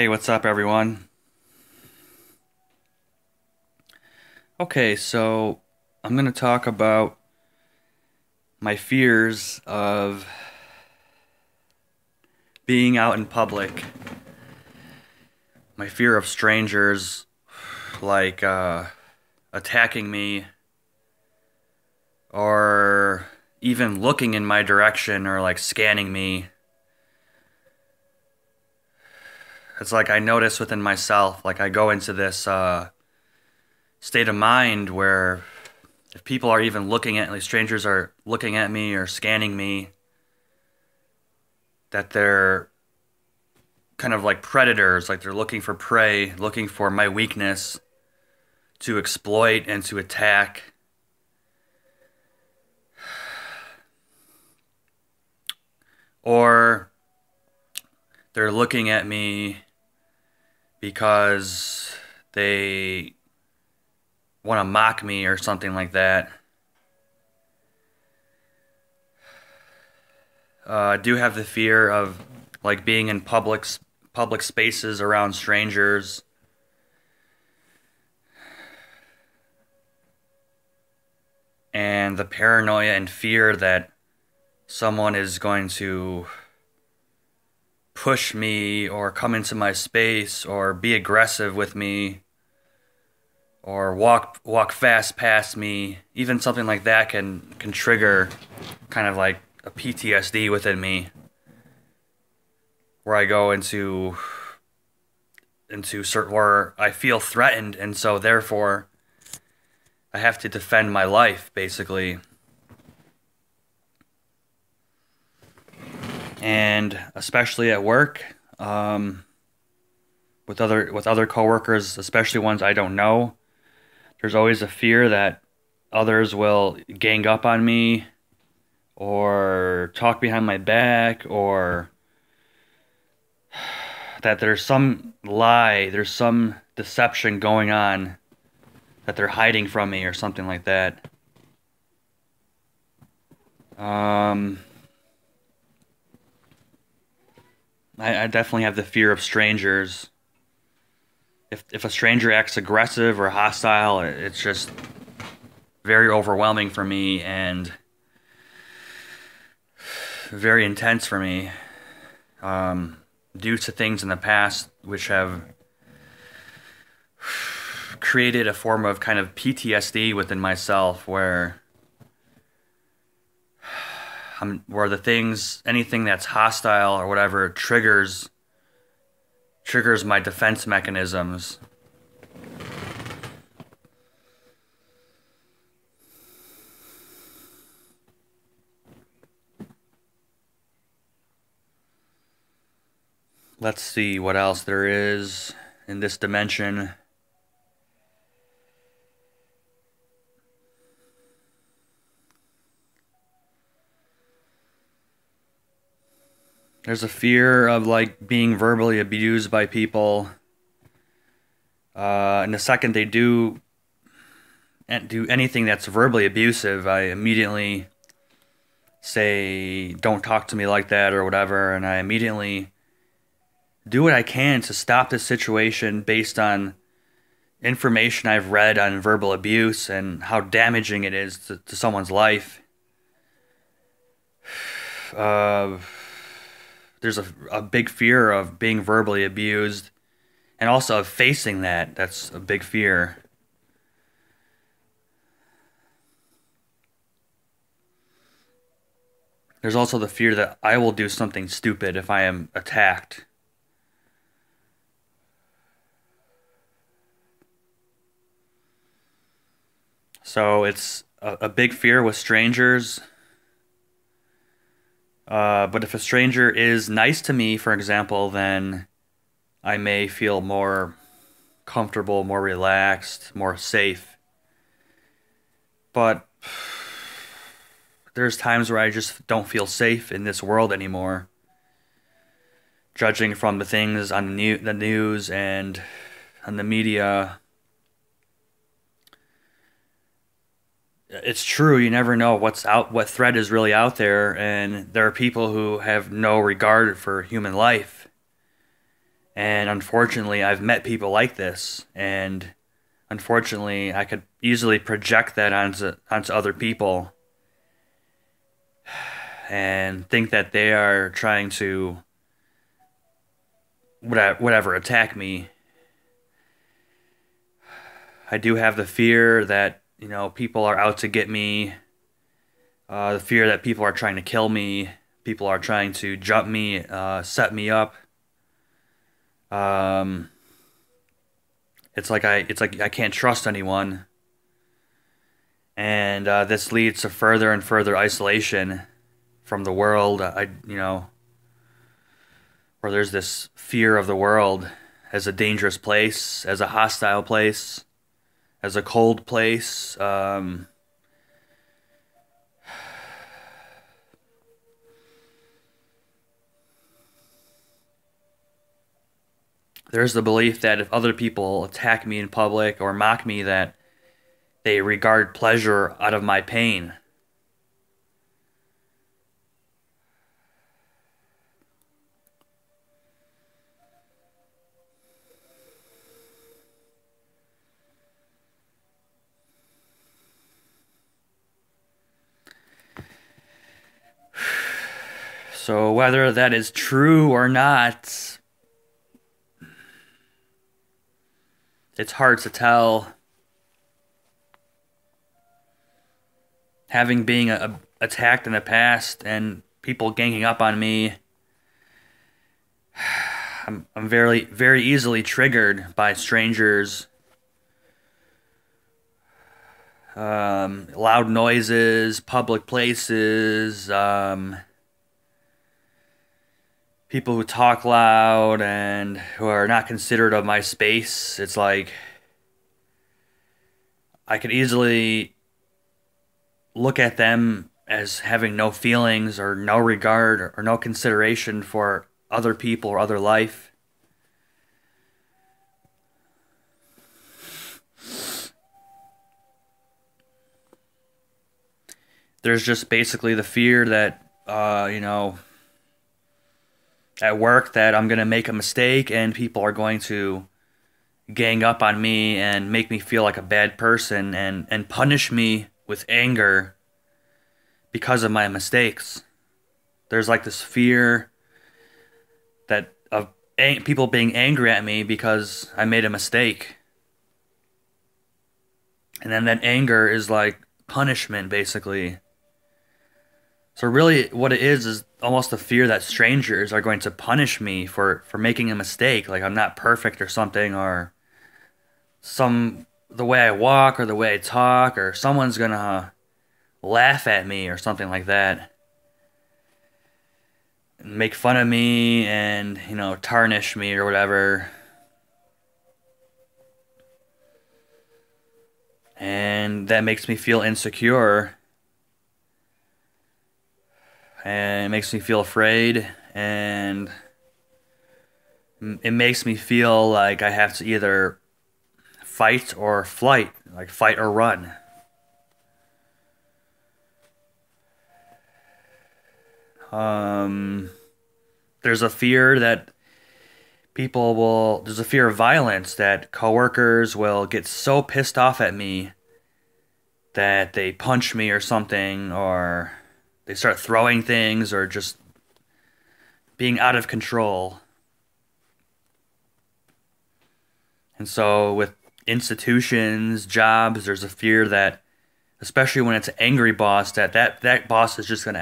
Hey, what's up, everyone? Okay, so I'm going to talk about my fears of being out in public, my fear of strangers like attacking me or even looking in my direction or like scanning me. It's like I notice within myself, like I go into this state of mind where if people are even looking at, like strangers are looking at me or scanning me, that they're kind of like predators, like they're looking for prey, looking for my weakness to exploit and to attack. Or they're looking at me because they want to mock me or something like that. I do have the fear of like being in public spaces around strangers and the paranoia and fear that someone is going to push me or come into my space or be aggressive with me or walk fast past me. Even something like that can trigger kind of like a PTSD within me where I go into certain where I feel threatened, and so therefore I have to defend my life basically. And especially at work, with other coworkers, especially ones I don't know, there's always a fear that others will gang up on me or talk behind my back, or that there's some lie, there's some deception going on that they're hiding from me or something like that. Um, I definitely have the fear of strangers. If a stranger acts aggressive or hostile, it's just very overwhelming for me and very intense for me, due to things in the past which have created a form of kind of PTSD within myself where the things, anything that's hostile or whatever, triggers my defense mechanisms. Let's see what else there is in this dimension. There's a fear of like being verbally abused by people. And the second they do anything that's verbally abusive, I immediately say, "Don't talk to me like that" or whatever, and I immediately do what I can to stop this situation based on information I've read on verbal abuse and how damaging it is to someone's life. Uh, there's a big fear of being verbally abused and also of facing that. That's a big fear. There's also the fear that I will do something stupid if I am attacked. So it's a big fear with strangers. But if a stranger is nice to me, for example, then I may feel more comfortable, more relaxed, more safe. But there's times where I just don't feel safe in this world anymore. Judging from the things on the news and on the media, it's true. You never know what threat is really out there, and there are people who have no regard for human life, And unfortunately, I've met people like this, and unfortunately, I could easily project that onto other people and think that they are trying to whatever attack me. I do have the fear that, people are out to get me, the fear that people are trying to kill me, people are trying to jump me, set me up. Um, it's like I can't trust anyone, and this leads to further and further isolation from the world. Where there's this fear of the world as a dangerous place, as a hostile place, as a cold place. There's the belief that if other people attack me in public or mock me, that they regard pleasure out of my pain. So whether that is true or not, it's hard to tell. Having been attacked in the past and people ganging up on me, I'm very, very easily triggered by strangers. Loud noises, public places, people who talk loud and who are not considerate of my space. It's like I could easily look at them as having no feelings or no regard or no consideration for other people or other life. There's just basically the fear that, at work, that I'm going to make a mistake and people are going to gang up on me and make me feel like a bad person and punish me with anger because of my mistakes. There's like this fear that of people being angry at me because I made a mistake. And then that anger is like punishment, basically. So really what it is almost the fear that strangers are going to punish me for making a mistake. Like I'm not perfect or something, or the way I walk or the way I talk, or someone's gonna laugh at me or something like that. And make fun of me and, tarnish me or whatever. And that makes me feel insecure. And it makes me feel afraid, and it makes me feel like I have to either fight or flight, like fight or run. There's a fear that there's a fear of violence, that coworkers will get so pissed off at me that they punch me or something, or they start throwing things, or just being out of control. And so with institutions, jobs, there's a fear that, especially when it's an angry boss, that boss is just going to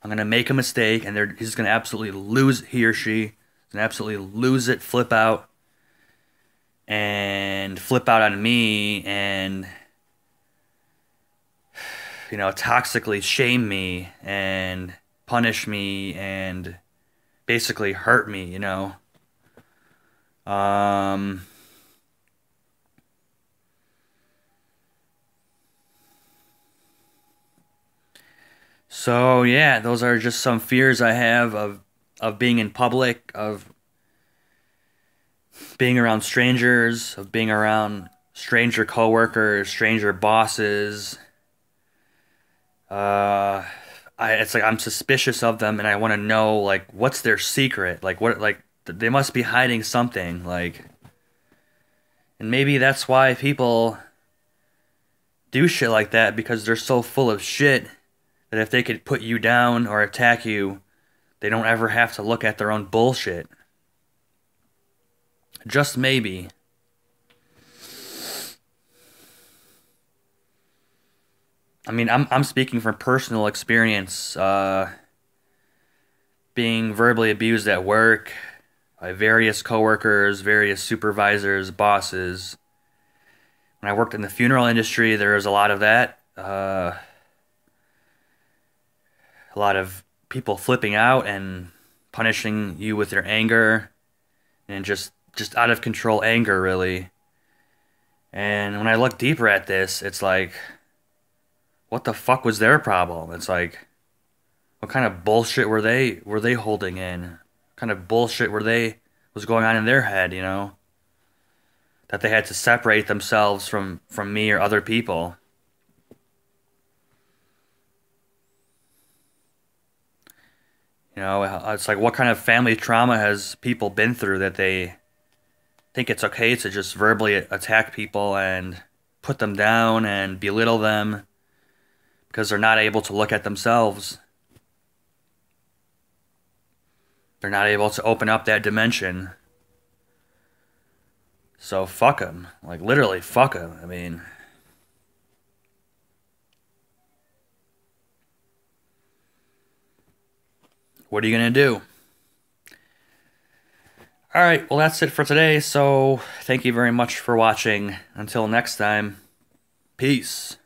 I'm going to make a mistake, and he's just going to absolutely lose, he or she is going to absolutely lose it, flip out on me, and toxically shame me and punish me and basically hurt me. So yeah, those are just some fears I have of being in public, of being around strangers, of being around stranger coworkers, stranger bosses. It's like I'm suspicious of them, and I want to know, like, what's their secret? Like, They must be hiding something, like, and maybe that's why people do shit like that, because they're so full of shit that if they could put you down or attack you, they don't ever have to look at their own bullshit. Just maybe. I mean, I'm speaking from personal experience, being verbally abused at work by various coworkers, various supervisors, bosses. When I worked in the funeral industry, there was a lot of that. A lot of people flipping out and punishing you with their anger, and just out of control anger, really. And when I look deeper at this, it's like, what the fuck was their problem? It's like, what kind of bullshit were they holding in? What kind of bullshit was going on in their head, you know? That they had to separate themselves from me or other people. You know, it's like, what kind of family trauma has people been through that they think it's okay to just verbally attack people and put them down and belittle them because they're not able to look at themselves. They're not able to open up that dimension. So fuck them. Like, literally, fuck them. I mean, what are you going to do? Alright, well, that's it for today. So, thank you very much for watching. Until next time, peace.